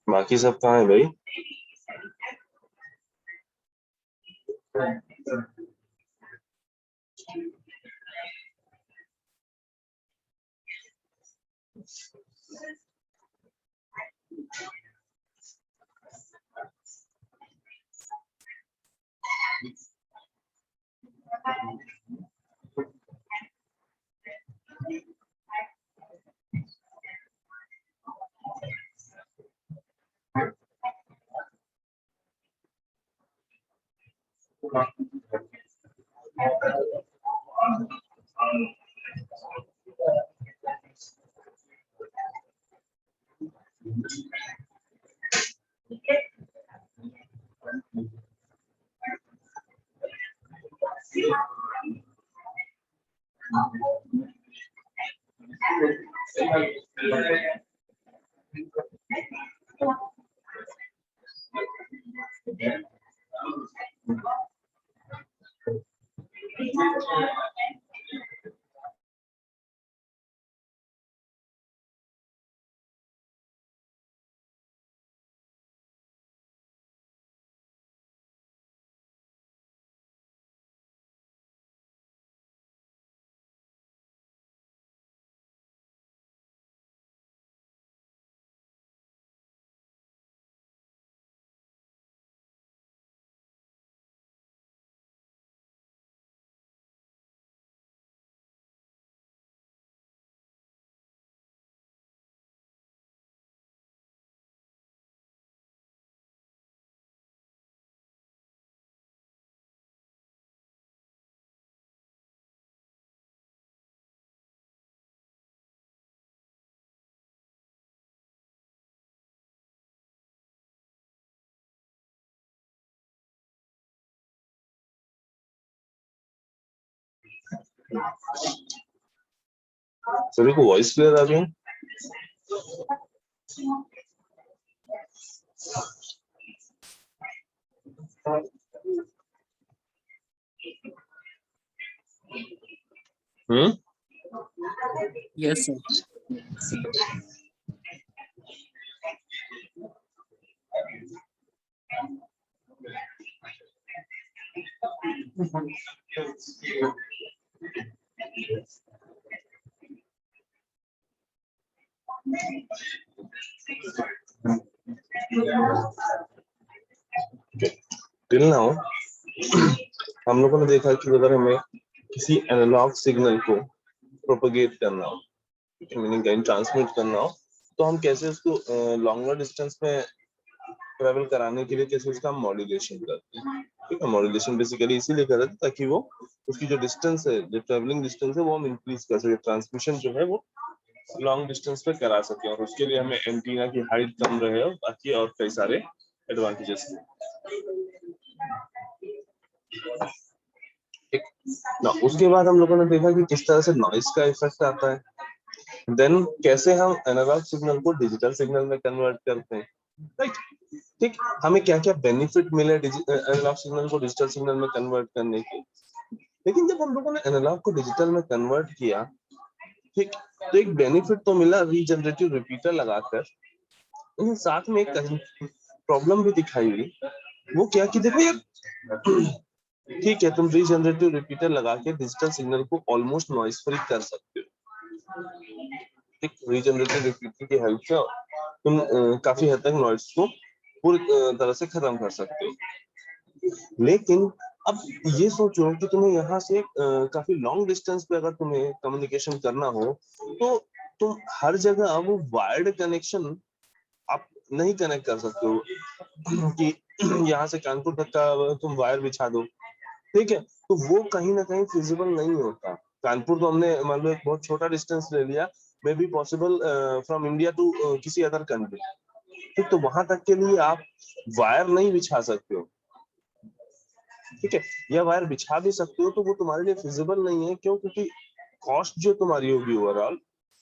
बाकी सब कहाँ है भाई? सभी को वॉइस क्लियर आ रही है? Yes sir. टिल नाउ हम लोगों ने देखा कि अगर हमें किसी एनालॉग सिग्नल को प्रोपगेट करना हो, मीनिंग कहीं ट्रांसमिट करना हो, तो हम कैसे उसको लॉन्गर डिस्टेंस में ट्रेवल कराने के लिए कैसे उसका मॉड्यूलेशन करते हैं। ठीक है, मॉड्यूलेशन बेसिकली इसीलिए करते हैं ताकि वो उसकी जो डिस्टेंस है, जो ट्रेवलिंग डिस्टेंस है, वो हम इंक्रीज कर सके, ट्रांसमिशन जो है वो लॉन्ग डिस्टेंस पे करा सके, और उसके लिए हमें एंटीना की हाइट कम रहे और बाकी और कई सारे एडवांटेजेस हैं। ठीक ना, उसके बाद हम लोगों ने देखा कि किस तरह से नॉइस का इफेक्ट आता है, देन कैसे हम एनालॉग सिग्नल को डिजिटल सिग्नल में कन्वर्ट करते हैं, राइट। ठीक, हमें क्या क्या बेनिफिट मिले एनालॉग सिग्नल को डिजिटल सिग्नल में कन्वर्ट करने के। लेकिन जब हम लोगों ने एनालॉग को डिजिटल में कन्वर्ट किया, ठीक, तो एक बेनिफिट तो मिला रीजनरेटिव रिपीटर लगाकर, लेकिन साथ में एक प्रॉब्लम भी दिखाई दी। वो क्या कि देखो यार, ठीक है, तुम रीजनरेटिव रिपीटर लगा के डिजिटल सिग्नल को ऑलमोस्ट नॉइस फ्री कर सकते हो। ठीक, रीजनरेटिव रिपीटर की हेल्प से तुम काफी हद तक नॉइस को पूरी तरह से खत्म कर सकते हो। लेकिन अब ये सोचो कि तुम्हें यहाँ से काफी लॉन्ग डिस्टेंस पे अगर तुम्हें कम्युनिकेशन करना हो, तो तुम हर जगह अब वायर्ड कनेक्शन आप नहीं कनेक्ट कर सकते हो कि यहाँ से कानपुर तक का तुम वायर बिछा दो। ठीक है, तो वो कहीं ना कहीं फिजिबल नहीं होता। कानपुर तो हमने मान लो एक बहुत छोटा डिस्टेंस ले लिया, may be possible from India to किसी अदर कंट्री। ठीक, तो वहां तक के लिए आप वायर नहीं बिछा सकते हो। ठीक है, या वायर बिछा भी सकते हो तो वो तुम्हारे लिए फिजिबल नहीं है। क्यों? क्योंकि कॉस्ट जो तुम्हारी होगी ओवरऑल,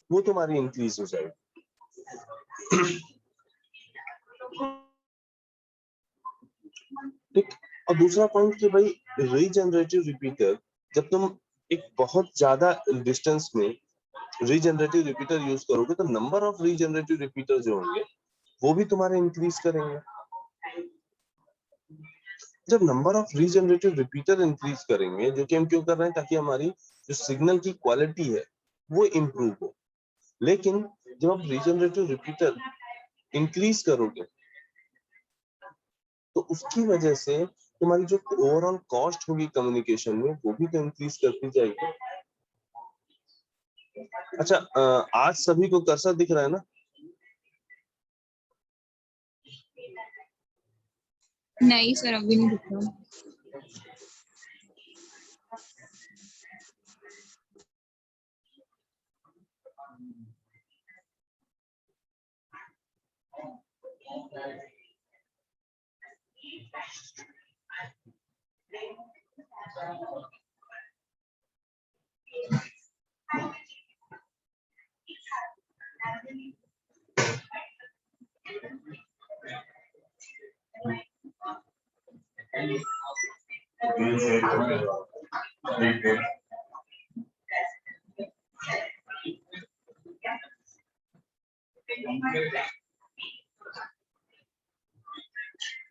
वो तुम्हारी इंक्रीज हो जाएगी। ठीक, और दूसरा पॉइंट कि भाई रीजनरेटिव रिपीटर, जब तुम एक बहुत ज्यादा डिस्टेंस में रीजनरेटिव रिपीटर यूज करोगे तो नंबर ऑफ रीजनरेटिव रिपीटर जो होंगे वो भी तुम्हारे इंक्रीज करेंगे। जब number of regenerative repeater increase करेंगे, जो कि हम क्यों कर रहे हैं, ताकि हमारी जो सिग्नल की क्वालिटी है वो इम्प्रूव हो। लेकिन जब आप रीजनरेटिव रिपीटर इंक्रीज करोगे तो उसकी वजह से तुम्हारी जो ओवरऑल कॉस्ट होगी कम्युनिकेशन में वो भी तो इंक्रीज करती जाएगी। अच्छा, आज सभी को कर्सर दिख रहा है ना? नहीं सर, अभी नहीं दिख रहा।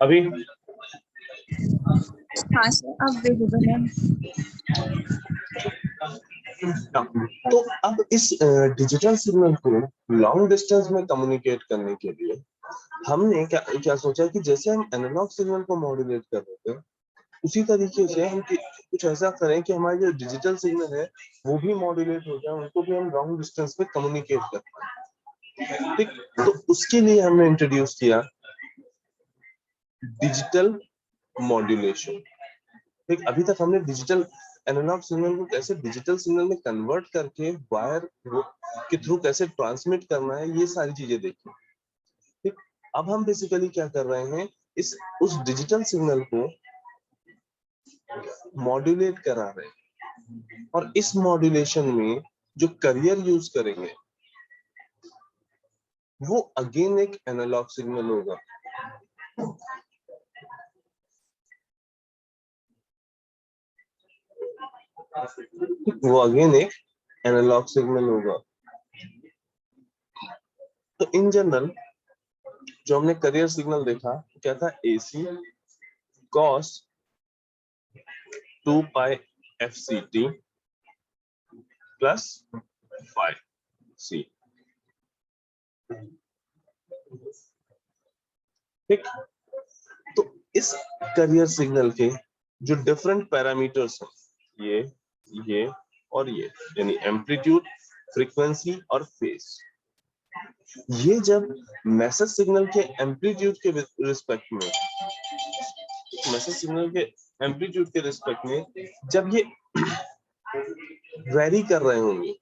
अभी हाँ सर, अब विजिबल है। तो अब इस डिजिटल सिग्नल को लॉन्ग डिस्टेंस में कम्युनिकेट करने के लिए हमने क्या क्या सोचा कि जैसे हम एनालॉग सिग्नल को मॉड्यूलेट कर रहे थे, उसी तरीके से हम कुछ ऐसा करें कि हमारे जो डिजिटल सिग्नल है वो भी मॉड्यूलेट हो जाए, उनको भी हम लॉन्ग डिस्टेंस में कम्युनिकेट कर पाए। ठीक, तो उसके लिए हमने इंट्रोड्यूस किया डिजिटल मॉड्यूलेशन। ठीक, अभी तक हमने डिजिटल एनालॉग सिग्नल को कैसे डिजिटल सिग्नल में कन्वर्ट करके वायर के थ्रू कैसे ट्रांसमिट करना है, ये सारी चीजें देखी। ठीक, अब हम बेसिकली क्या कर रहे हैं, उस डिजिटल सिग्नल को मॉड्यूलेट करा रहे हैं, और इस मॉड्यूलेशन में जो कैरियर यूज करेंगे वो अगेन एक एनालॉग सिग्नल होगा। वो अगेन एक एनालॉग सिग्नल होगा। तो इन जनरल जो हमने कैरियर सिग्नल देखा क्या था, AC cos 2 pi FCT plus phi C। ठीक, तो इस कैरियर सिग्नल के जो डिफरेंट पैरामीटर्स हैं, ये और ये, यानी एम्पलीट्यूड, फ्रीक्वेंसी और फेज, ये जब मैसेज सिग्नल के एम्पलीट्यूड के रिस्पेक्ट में, मैसेज सिग्नल के एम्पलीट्यूड के रिस्पेक्ट में जब ये वेरी कर रहे होंगे,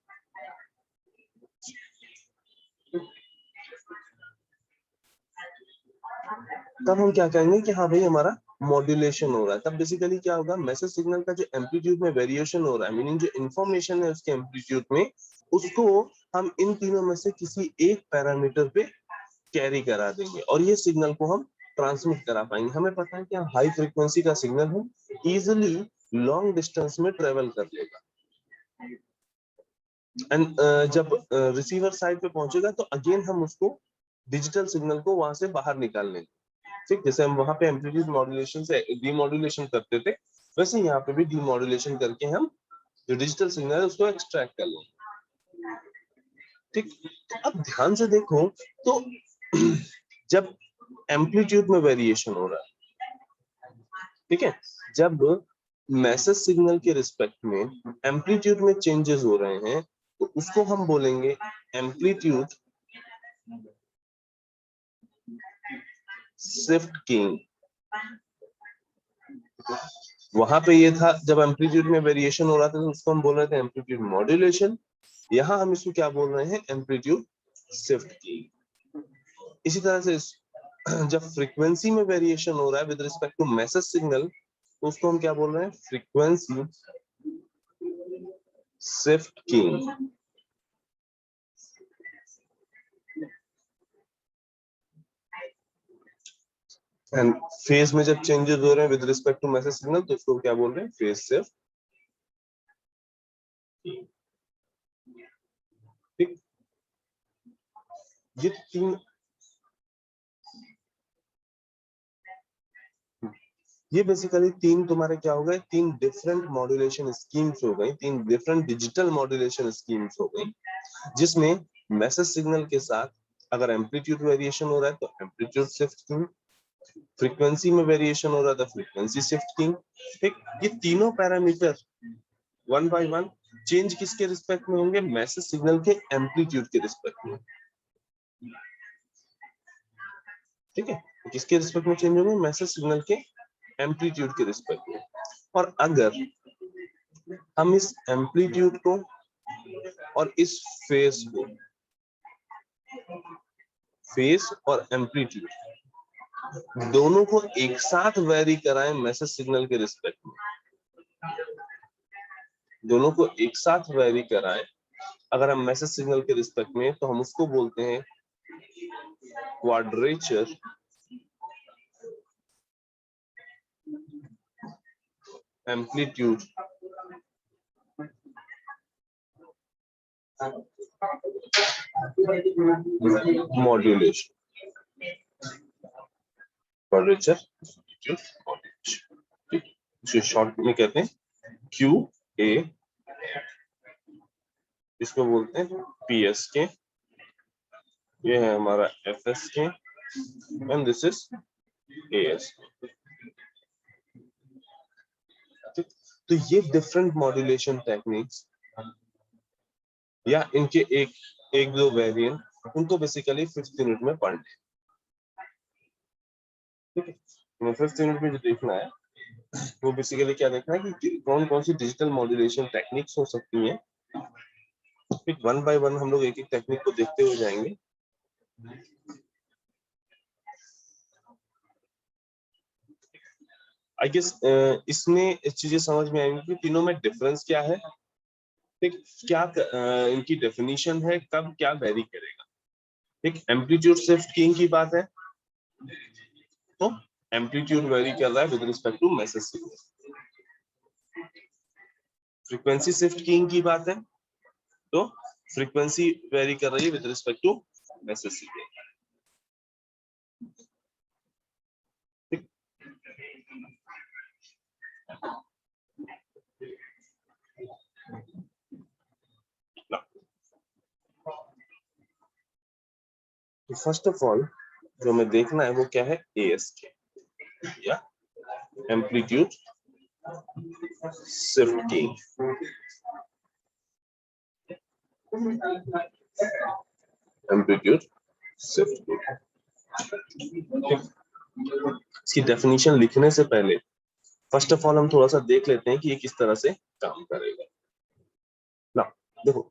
तब हम क्या कहेंगे कि हाँ भाई हमारा मॉड्यूलेशन हो रहा है। तब बेसिकली क्या होगा, मैसेज सिग्नल का जो एम्पलीट्यूड में वेरिएशन हो रहा है, मीनिंग जो इंफॉर्मेशन है उसके एम्पलीट्यूड में, उसको हम इन तीनों में से किसी एक पैरामीटर पे कैरी करा देंगे और ये सिग्नल को हम ट्रांसमिट करा पाएंगे। हमें पता है कि हाई फ्रीक्वेंसी का सिग्नल है, इजिली लॉन्ग डिस्टेंस में ट्रेवल कर लेगा, एंड जब रिसीवर साइड पे पहुंचेगा तो अगेन हम उसको डिजिटल सिग्नल को वहां से बाहर निकाल लेंगे। ठीक, जैसे हम वहां पे एम्पलीट्यूड मॉड्यूलेशन से डीमॉड्यूलेशन करते थे, वैसे यहाँ पे भी डीमॉड्यूलेशन करके हम जो डिजिटल सिग्नल है उसको एक्सट्रैक्ट कर लेंगे। ठीक, तो अब ध्यान से देखो तो जब एम्पलीट्यूड में वेरिएशन हो रहा है, ठीक है, जब मैसेज सिग्नल के रिस्पेक्ट में एम्पलीट्यूड में चेंजेस हो रहे हैं तो उसको हम बोलेंगे एम्पलीट्यूड शिफ्ट कीइंग। वहां पे ये था जब एम्पलीट्यूड में वेरिएशन हो रहा था तो उसको हम बोल रहे थे एम्पलीट्यूड मॉड्यूलेशन, यहाँ हम इसको क्या बोल रहे हैं, एम्पलीट्यूड शिफ्ट कीइंग। इसी तरह से जब फ्रीक्वेंसी में वेरिएशन हो रहा है with respect to message signal तो उसको हम क्या बोल रहे हैं, frequency shift keying. And phase में जब चेंजेस हो रहे हैं with respect to message signal तो उसको क्या बोल रहे हैं, फेज शिफ्ट। ये तीन ये बेसिकली तीन तुम्हारे क्या हो गए, तीन डिफरेंट मॉड्यूलेशन स्कीम्स हो गई, तीन डिफरेंट डिजिटल मॉड्यूलेशन स्कीम्स हो गई, जिसमें मैसेज सिग्नल के साथ अगर एम्पलीट्यूड वेरिएशन हो रहा है तो एम्पलीट्यूड शिफ्ट कीइंग, फ्रीक्वेंसी में वेरिएशन हो रहा था फ्रीक्वेंसी शिफ्ट कीइंग। ठीक, ये तीनों parameter one by one change किसके रिस्पेक्ट में होंगे, मैसेज सिग्नल के एम्पलीट्यूड के रिस्पेक्ट में। ठीक है, किसके रिस्पेक्ट में चेंज होंगे, मैसेज सिग्नल के एम्पलीट्यूड के रिस्पेक्ट में। और अगर हम इस एम्पलीट्यूड को और इस फेज को, फेज और एम्पलीट्यूड दोनों को एक साथ वेरी कराएं मैसेज सिग्नल के रिस्पेक्ट में, दोनों को एक साथ वेरी कराएं अगर हम मैसेज सिग्नल के रिस्पेक्ट में, तो हम उसको बोलते हैं quadrature amplitude modulation, quadrature amplitude modulation, इसे शॉर्ट में कहते हैं QA, इसको बोलते हैं PSK, ये है हमारा FSK and this is ASK। तो ये डिफरेंट मॉड्यूलेशन टेक्निक्स या इनके एक दो वेरिएंट, उनको बेसिकली 5th यूनिट में पढ़ना है। ठीक है, 5th यूनिट में जो देखना है वो बेसिकली क्या देखना है कि कौन कौन सी डिजिटल मॉड्यूलेशन टेक्निक्स हो सकती हैं। फिर वन बाय वन हम लोग एक एक टेक्निक को देखते हुए जाएंगे। आई गेस इसमें चीजें समझ में आएंगी कि तीनों में डिफरेंस क्या है, ठीक, क्या इनकी डेफिनेशन है, कब क्या वेरी करेगा। ठीक, एम्पलीट्यूड शिफ्ट कीइंग की बात है तो एम्पलीट्यूड वेरी कर रहा है with respect to message signal. Frequency shift keying की बात है तो फ्रीक्वेंसी वेरी कर रही है with respect to message signal. तो फर्स्ट ऑफ ऑल जो हमें देखना है वो क्या है, ASK या amplitude shift keying. Amplitude shift keying, इसकी डेफिनेशन लिखने से पहले फर्स्ट ऑफ ऑल हम थोड़ा सा देख लेते हैं कि ये किस तरह से काम करेगा ना। देखो,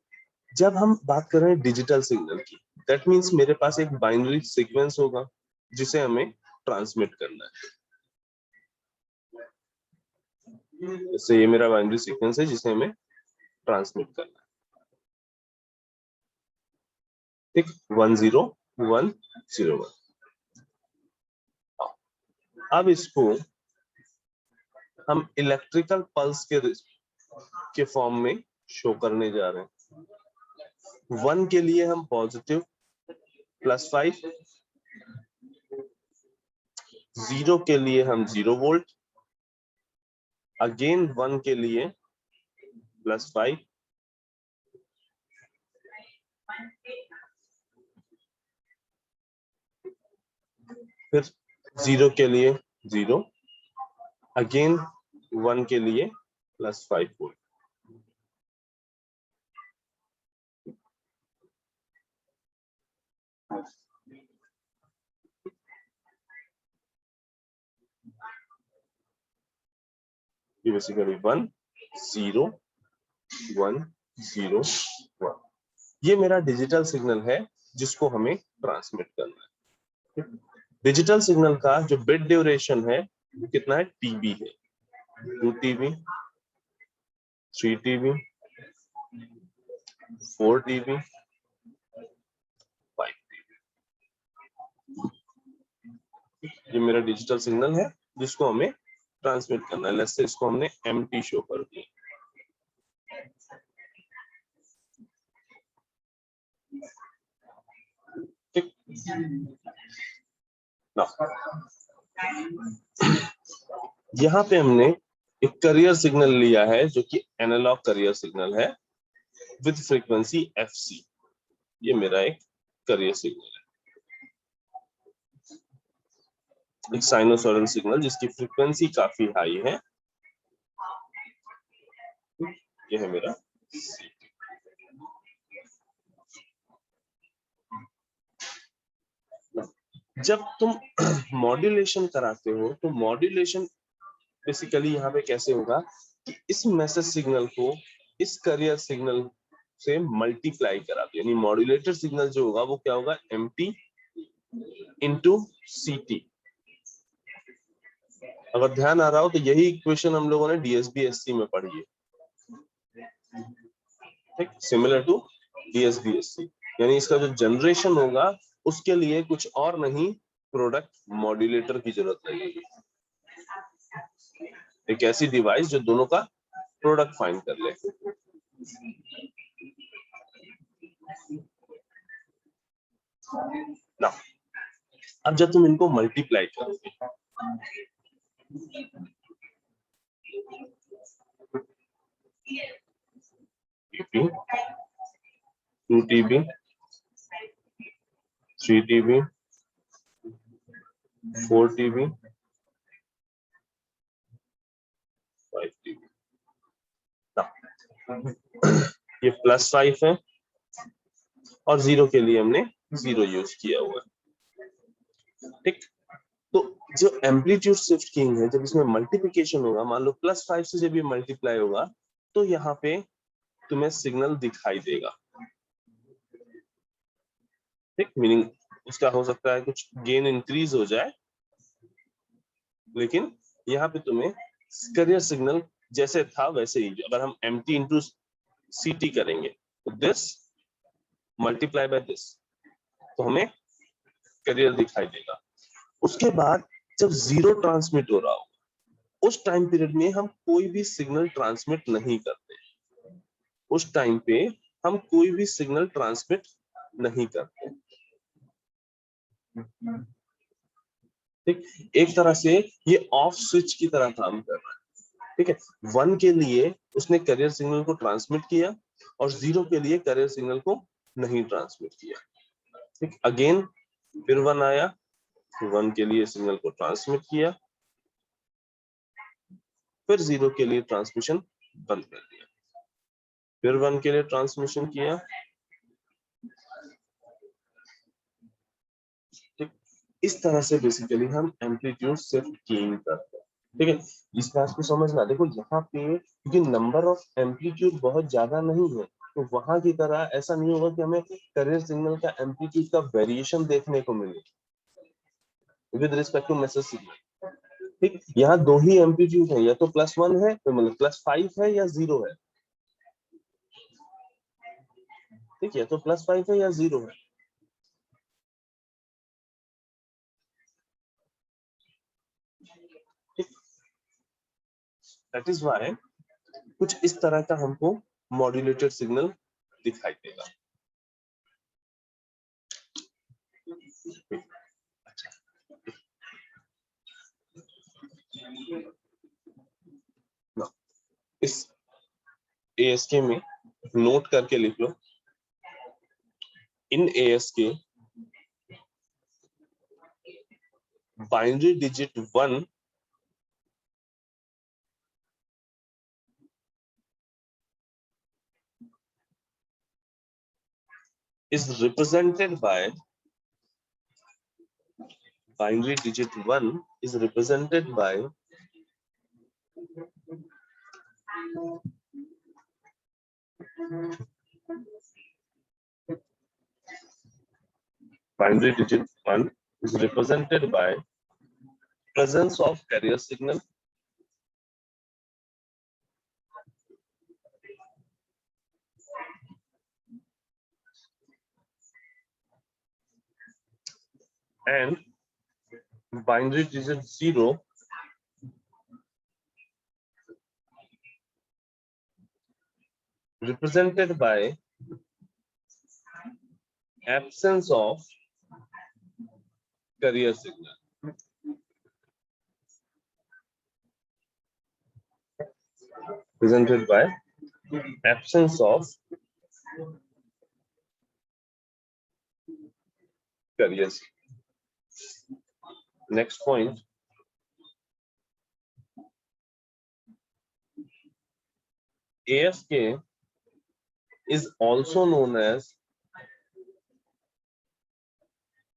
जब हम बात कर रहे हैं डिजिटल सिग्नल की, दैट मींस मेरे पास एक बाइनरी सीक्वेंस होगा जिसे हमें ट्रांसमिट करना है। जैसे ये मेरा बाइनरी सीक्वेंस है जिसे हमें ट्रांसमिट करना है। ठीक, 10101। अब इसको हम इलेक्ट्रिकल पल्स के फॉर्म में शो करने जा रहे हैं। 1 के लिए हम पॉजिटिव +5, 0 के लिए हम 0 वोल्ट, अगेन 1 के लिए +5, फिर 0 के लिए 0, अगेन 1 के लिए +5 वोल्ट। ये बेसिकली 1 0 1 0 1, ये मेरा डिजिटल सिग्नल है जिसको हमें ट्रांसमिट करना है। डिजिटल सिग्नल का जो बिट ड्यूरेशन है वो कितना है, TB है। 2 TB, 3 TB, 4 TB, 5 TB। ये मेरा डिजिटल सिग्नल है जिसको हमें ट्रांसमिट करना है। लेट्स से इसको हमने MT शो कर दिया। ठीक, यहाँ पे हमने एक करियर सिग्नल लिया है जो कि एनालॉग करियर सिग्नल है विद फ्रीक्वेंसी fc। ये मेरा एक करियर सिग्नल है, एक साइनोसॉइडल सिग्नल जिसकी फ्रीक्वेंसी काफी हाई है। ये है मेरा C। जब तुम मॉड्यूलेशन कराते हो तो मॉड्यूलेशन बेसिकली यहाँ पे कैसे होगा कि इस मैसेज सिग्नल को इस करियर सिग्नल से मल्टीप्लाई करा दो, यानी मॉड्यूलेटेड सिग्नल जो होगा वो क्या होगा, mt इंटू ct। अगर ध्यान आ रहा हो तो यही इक्वेशन हम लोगों ने डीएसबी एससी में पढ़ी है, ठीक, सिमिलर टू डीएसबी एससी। यानी इसका जो जनरेशन होगा उसके लिए कुछ और नहीं, प्रोडक्ट मॉड्यूलेटर की जरूरत लगेगी, एक ऐसी डिवाइस जो दोनों का प्रोडक्ट फाइंड कर ले। ना अब जब तुम इनको मल्टीप्लाई करोगे TB, 2TB, 3TB, 4TB, 5TB। ये +5 है और 0 के लिए हमने 0 यूज किया हुआ है, ठीक। तो जो एम्पलीट्यूड शिफ्ट कीइंग है, जब इसमें मल्टीप्लिकेशन होगा, मान लो +5 से जब ये मल्टीप्लाई होगा तो यहाँ पे तुम्हें सिग्नल दिखाई देगा, ठीक। मीनिंग उसका हो सकता है कुछ गेन इंक्रीज हो जाए, लेकिन यहाँ पे तुम्हें करियर सिग्नल जैसे था वैसे ही, अगर हम mt इंटू ct करेंगे तो दिस मल्टीप्लाई बाय दिस, तो हमें करियर दिखाई देगा। उसके बाद जब 0 ट्रांसमिट हो रहा हो उस टाइम पीरियड में हम कोई भी सिग्नल ट्रांसमिट नहीं करते, उस टाइम पे हम कोई भी सिग्नल ट्रांसमिट नहीं करते, ठीक। एक तरह से ये ऑफ स्विच की तरह काम कर रहा है, ठीक है। 1 के लिए उसने करियर सिग्नल को ट्रांसमिट किया और 0 के लिए करियर सिग्नल को नहीं ट्रांसमिट किया, ठीक। अगेन फिर 1 आया, 1 के लिए सिग्नल को ट्रांसमिट किया, फिर 0 के लिए ट्रांसमिशन बंद कर दिया, फिर 1 के लिए ट्रांसमिशन किया, ठीक। इस तरह से बेसिकली हम एम्पलीट्यूड शिफ्ट कीइंग करते हैं, ठीक है। इस बात को समझना, देखो यहाँ पे क्योंकि नंबर ऑफ एम्पलीट्यूड बहुत ज्यादा नहीं है, तो वहां की तरह ऐसा नहीं होगा कि हमें करियर सिग्नल का एम्पलीट्यूड का वेरिएशन देखने को मिले with respect to message signal, ठीक। यहाँ 2 ही एम्पलीट्यूड है, या तो +1 है तो मतलब +5 है या 0 है, ठीक है, तो +5 है या 0 है, ठीक। दैट इज व्हाई कुछ इस तरह का हमको मॉड्यूलेटेड सिग्नल दिखाई देगा। इस ASK में नोट करके लिख लो, इन ASK binary digit 1 is represented by binary digit 1 is represented by binary digit 1 is represented by presence of carrier signal and binary digit 0 represented by absence of career signal. Presented by absence of career signal. Next point. ASK is also known as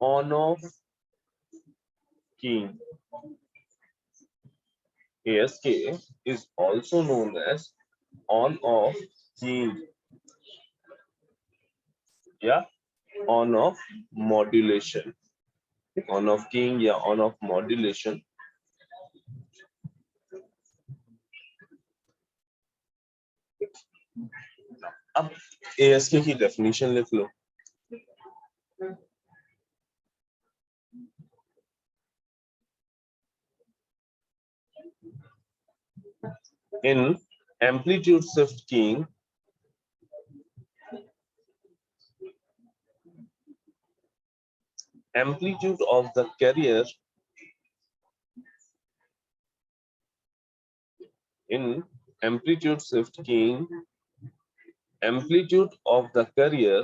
on-off keying. ASK is also known as on-off keying या on-off modulation. On-off keying या on-off modulation. अब ASK की definition लिख लो. In amplitude shift keying, amplitude of the carrier in amplitude shift keying, amplitude of the carrier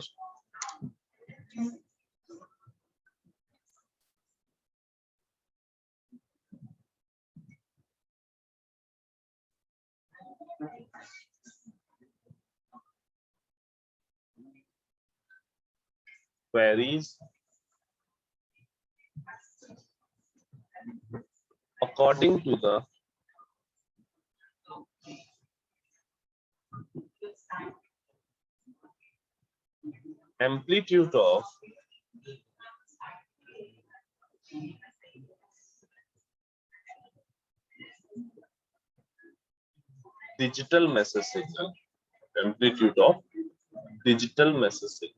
varies according to the amplitude of digital message signal. Amplitude of digital message signal.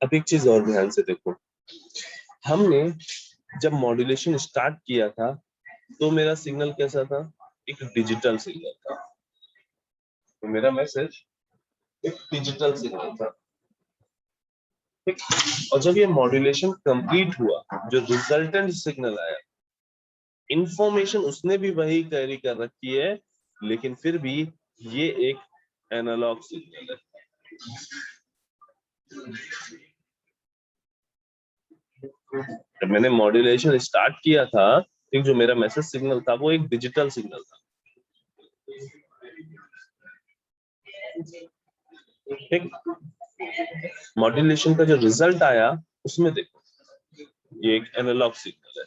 अब एक चीज और ध्यान से देखो, हमने जब मॉड्यूलेशन स्टार्ट किया था तो मेरा सिग्नल कैसा था? एक डिजिटल सिग्नल था. तो मेरा मैसेज एक डिजिटल सिग्नल था. ठीक. और जब ये मॉड्यूलेशन कंप्लीट हुआ, जो रिजल्टेंट सिग्नल आया, इंफॉर्मेशन उसने भी वही कैरी कर रखी है, लेकिन फिर भी ये एक एनालॉग सिग्नल है. जब मैंने मॉड्यूलेशन स्टार्ट किया था, ठीक, जो मेरा मैसेज सिग्नल था वो एक डिजिटल सिग्नल था. ठीक. मॉड्यूलेशन का जो रिजल्ट आया उसमें देखो, ये एक एनालॉग सिग्नल है.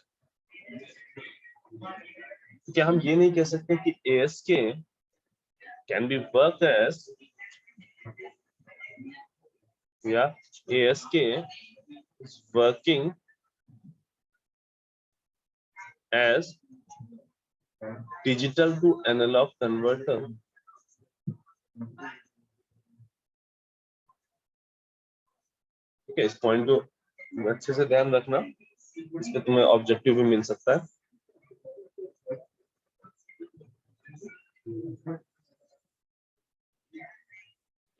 क्या हम ये नहीं कह सकते कि ASK can be worked as ASK is working as digital to analog converter? ठीक है, इस पॉइंट को अच्छे से ध्यान रखना, इस पे तुम्हें ऑब्जेक्टिव भी मिल सकता है.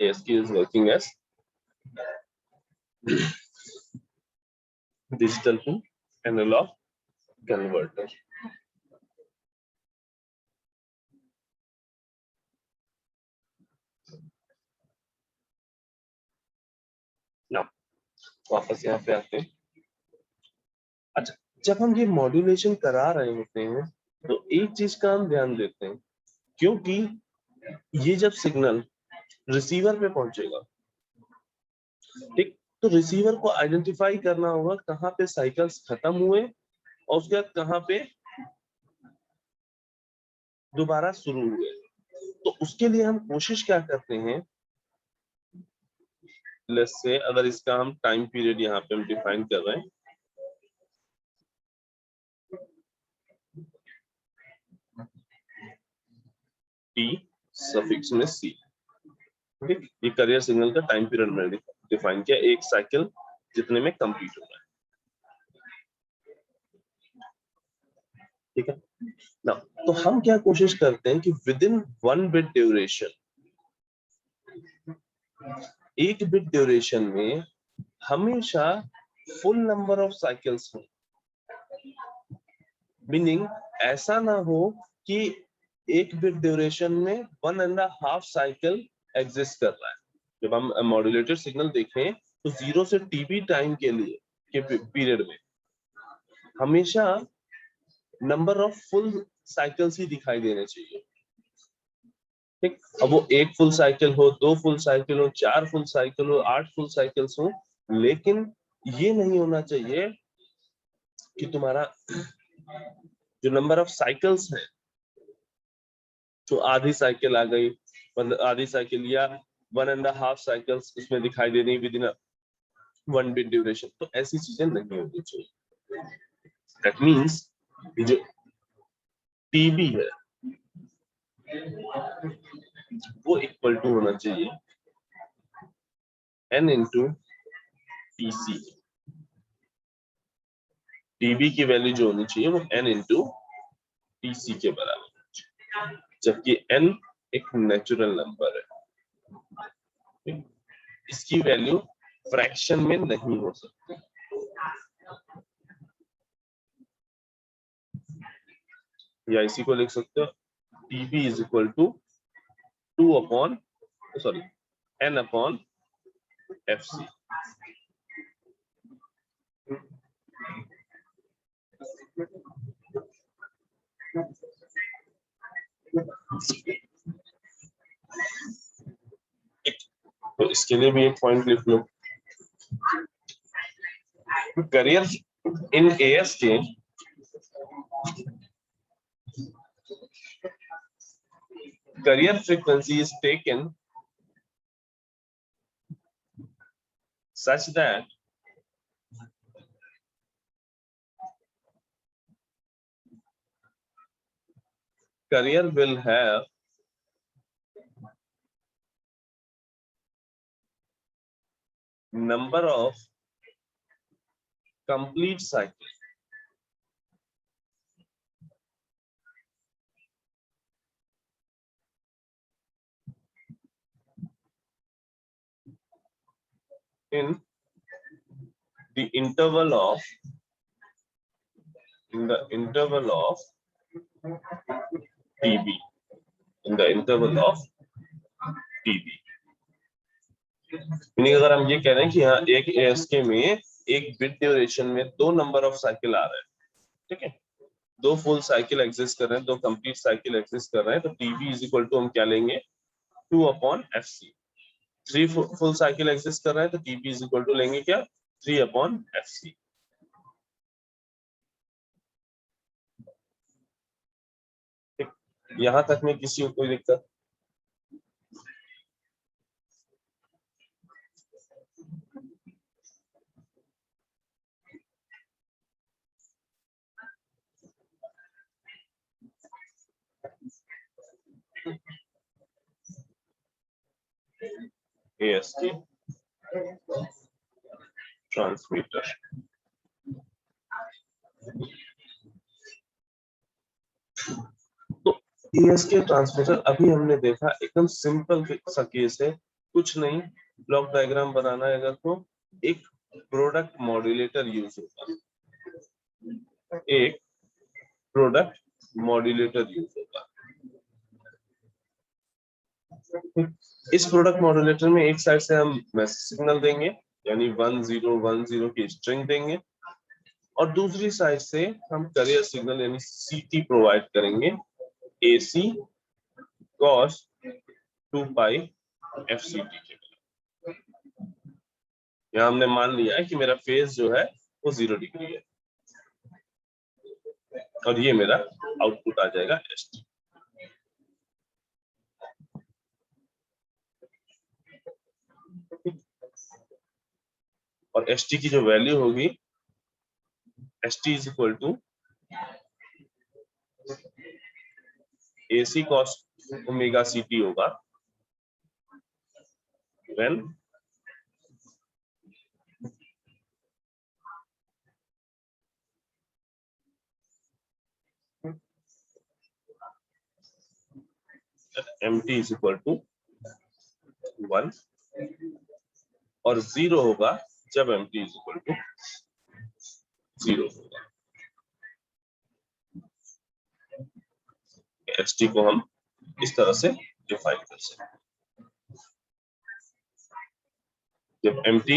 ASK is working as digital to analog converter. Now, वापस यहाँ पे आते हैं. अच्छा, जब हम ये मॉड्यूलेशन करा रहे होते हैं तो एक चीज का हम ध्यान देते हैं, क्योंकि ये जब सिग्नल रिसीवर पे पहुंचेगा, ठीक, तो रिसीवर को आइडेंटिफाई करना होगा कहाँ पे साइकिल्स खत्म हुए और उसके बाद कहाँ पे दोबारा शुरू हुए. तो उसके लिए हम कोशिश क्या करते हैं, लेट्स से अगर इसका हम टाइम पीरियड यहाँ पे हम डिफाइन कर रहे हैं, टी सफिक्स में सी. ठीक, ये करियर सिग्नल का टाइम पीरियड मैंने डिफाइन किया, एक साइकिल जितने में कंप्लीट हो रहा है. ठीक है ना। तो हम क्या कोशिश करते हैं कि with in 1 bit duration, 1 bit duration में हमेशा फुल नंबर ऑफ साइकिल्स हो, मीनिंग ऐसा ना हो कि 1 बिट ड्यूरेशन में 1.5 साइकिल एग्जिस्ट कर रहा है। जब हम मॉड्यूलेटेड सिग्नल देखें तो 0 से टीबी टाइम के लिए के पीरियड में हमेशा नंबर ऑफ फुल साइकिल्स ही दिखाई देने चाहिए। ठीक, अब वो 1 फुल साइकिल हो, 2 फुल साइकिल हो, 4 फुल साइकिल हो, 8 फुल साइकिल्स हो, लेकिन ये नहीं होना चाहिए कि तुम्हारा जो नंबर ऑफ साइकिल्स है, तो आधी साइकिल आ गई, मतलब आधी साइकिल या 1.5 साइकिल्स इसमें दिखाई दे रही विद इन 1 बिट ड्यूरेशन, तो ऐसी चीजें नहीं होनी चाहिए। दैट मीन्स जो टीबी है वो इक्वल टू होना चाहिए n इंटू टीसी। टीबी की वैल्यू जो होनी चाहिए वो n इंटू टीसी के बराबर, जबकि n एक नेचुरल नंबर है, इसकी वैल्यू फ्रैक्शन में नहीं हो सकती। या इसी को लिख सकते हो TB is equal to 2 upon sorry n upon FC. तो इसके लिए भी एक पॉइंट लिख लो, carrier in ASK carrier frequency is taken such that carrier will have number of complete cycles in the interval of TB, in the interval of TB। Meaning अगर हम ये कह रहे हैं कि हाँ एक ASK में एक बिट ड्यूरेशन में 2 नंबर ऑफ साइकिल आ रहे हैं, ठीक है, 2 फुल साइकिल एग्जिस्ट कर रहे हैं, 2 कंप्लीट साइकिल एग्जिस्ट कर रहे हैं, तो TB इज इक्वल टू हम क्या लेंगे 2 upon FC। 3 full cycle exist कर रहे हैं तो TB इज इक्वल टू लेंगे क्या 3 अपॉन FC। यहां तक में किसी को कोई दिक्कत? ASK ट्रांसमीटर, तो ASK ट्रांसमीटर अभी हमने देखा एकदम सिंपल सा केस है, कुछ नहीं, ब्लॉक डायग्राम बनाना है अगर तो एक प्रोडक्ट मॉड्यूलेटर यूज होगा, एक प्रोडक्ट मॉड्यूलेटर यूज होगा। इस प्रोडक्ट मॉड्यूलेटर में एक साइड से हम मैसेज सिग्नल देंगे यानी 1010 की स्ट्रिंग देंगे, और दूसरी साइड से हम करियर सिग्नल यानी CT प्रोवाइड करेंगे AC cos 2 पाई FCT के। यहाँ हमने मान लिया है कि मेरा फेज जो है वो 0 डिग्री है और ये मेरा आउटपुट आ जाएगा ST। और ST की जो वैल्यू होगी ST is equal to AC cos omega CT होगा when mt is equal to 1 और 0 होगा जब mt इज इक्वल टू 0 होगा। xt को हम इस तरह से डिफाइन कर सकते हैं। जब mt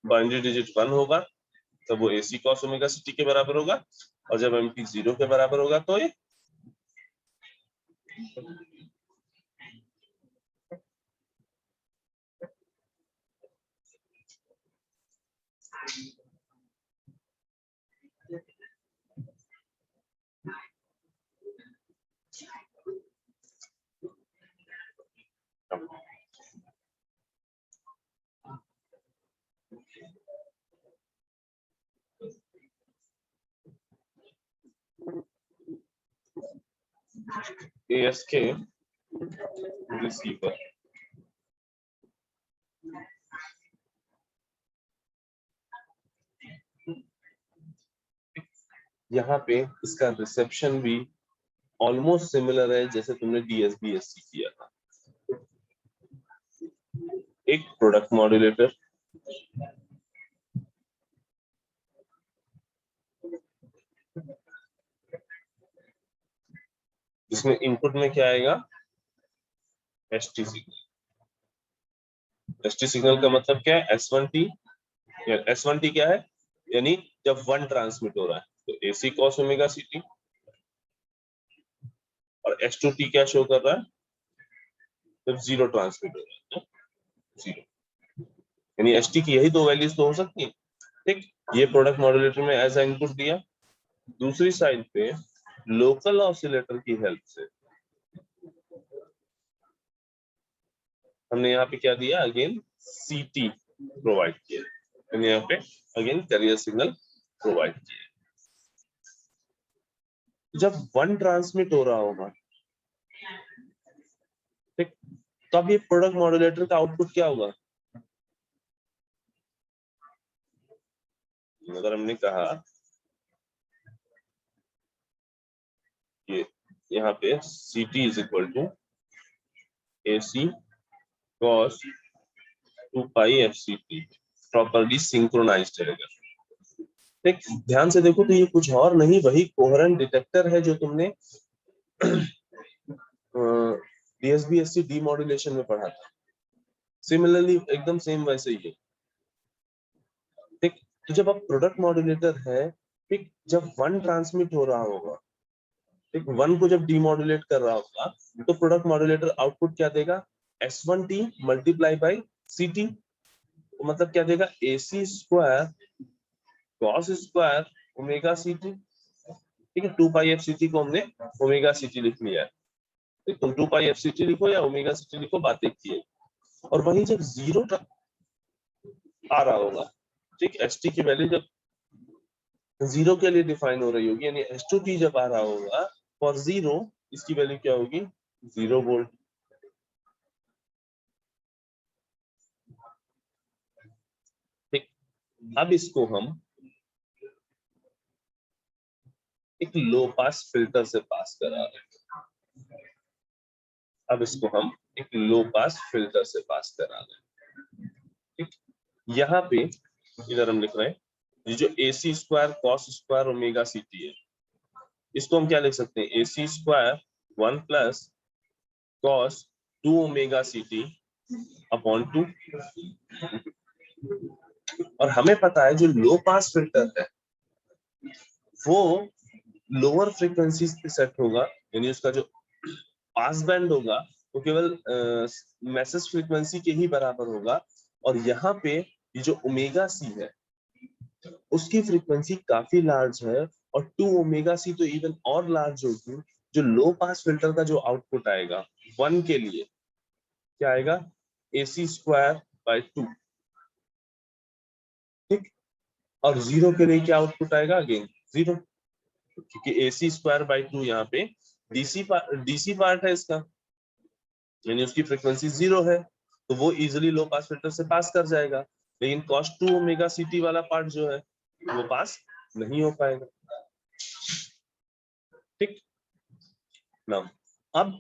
बाइनरी डिजिट 1 होगा तब वो AC cos ओमेगा ct के बराबर होगा और जब mt 0 के बराबर होगा तो ये ASK रिसीवर यहाँ पे इसका रिसेप्शन भी ऑलमोस्ट सिमिलर है जैसे तुमने DSB-SC किया था। एक प्रोडक्ट मॉड्यूलेटर जिसमें इनपुट में क्या आएगा, ST सिग्नल। ST सिग्नल का मतलब क्या है, S1T। S1T क्या है, यानी जब 1 ट्रांसमिट हो रहा है तो AC cos ओमेगा CT और S2T क्या शो कर रहा है, जब 0 ट्रांसमिट हो रहा है तो 0। यानी ST की यही दो वैल्यूज तो हो सकती है। ठीक, ये प्रोडक्ट मॉड्यूलेटर में एज इनपुट दिया। दूसरी साइड पे लोकल ऑसिलेटर की हेल्प से हमने यहाँ पे क्या दिया, अगेन CT प्रोवाइड किया। हमने यहाँ पे अगेन कैरियर सिग्नल प्रोवाइड किया। जब 1 ट्रांसमिट हो रहा होगा, ठीक, तो अब ये प्रोडक्ट मॉड्यूलेटर का आउटपुट क्या होगा। अगर हमने कहा कि यहाँ पे CT is equal to AC cos 2 pi FCT properly synchronised है। ठीक, ध्यान से देखो तो ये कुछ और नहीं, वही कोहेरेंट डिटेक्टर है जो तुमने DSB-SC डीमॉड्यूलेशन में पढ़ा था। सिमिलरली एकदम सेम वैसे ही है। ठीक, तो जब आप प्रोडक्ट मॉड्यूलेटर है, ठीक, जब 1 ट्रांसमिट हो रहा होगा, ठीक, 1 को जब डीमॉड्यूलेट कर रहा होगा तो प्रोडक्ट मॉड्यूलेटर आउटपुट क्या देगा, S1T मल्टीप्लाई बाई CT। तो मतलब क्या देगा, AC square cos square omega CT। ठीक है, 2 पाई FCT को हमने ओमेगा CT लिख लिया है। ठीक, तुम 2 पाई FCT लिखो या ओमेगा CT लिखो, बात एक ही है। और वही जब 0 आ रहा होगा, ठीक, ST की वैल्यू जब 0 के लिए डिफाइन हो रही होगी, यानी S2T जब आ रहा होगा फॉर 0, इसकी वैल्यू क्या होगी, 0 वोल्ट। ठीक, अब इसको हम एक लो पास फिल्टर से पास करा रहे हैं। अब इसको हम एक लो पास फिल्टर से पास करा रहे हैं। ठीक, यहाँ पे इधर हम लिख रहे हैं, ये जो AC square cos square omega CT है, इसको हम क्या लिख सकते हैं, AC square 1 plus cos 2 omega CT upon 2। और हमें पता है जो लो पास फिल्टर है वो लोअर फ्रीक्वेंसीज पे सेट होगा, यानी उसका जो पास बैंड होगा वो केवल मैसेज फ्रीक्वेंसी के ही बराबर होगा। और यहाँ पे ये जो ओमेगा C है उसकी फ्रीक्वेंसी काफी लार्ज है, और 2 ओमेगा C तो इवन और लार्ज होगी। जो लो पास फिल्टर का जो आउटपुट आएगा 1 के लिए क्या आएगा, AC स्क्वायर बाय 2। ठीक, और 0 के लिए क्या आउटपुट आएगा, अगेन 0, क्योंकि AC स्क्वायर बाय 2 यहाँ पे DC पार्ट है इसका, यानी उसकी फ्रीक्वेंसी 0 है, तो वो इजिली लो पास फिल्टर से पास कर जाएगा। लेकिन cos 2 ओमेगा CT वाला पार्ट जो है वो पास नहीं हो पाएगा। ठीक ना, अब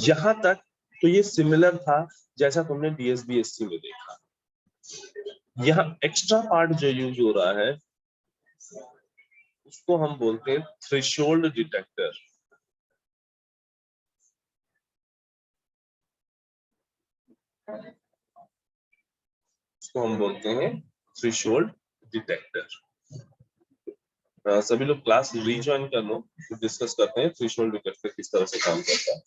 यहाँ तक तो ये सिमिलर था जैसा तुमने DSBSC में देखा। यहाँ एक्स्ट्रा पार्ट जो यूज हो रहा है उसको हम बोलते हैं थ्रेशोल्ड डिटेक्टर। उसको हम बोलते हैं थ्रेशोल्ड डिटेक्टर। सभी लोग क्लास रीजॉइन कर लो, डिस्कस करते हैं थ्रेशोल्ड डिटेक्टर किस तरह से काम करता है।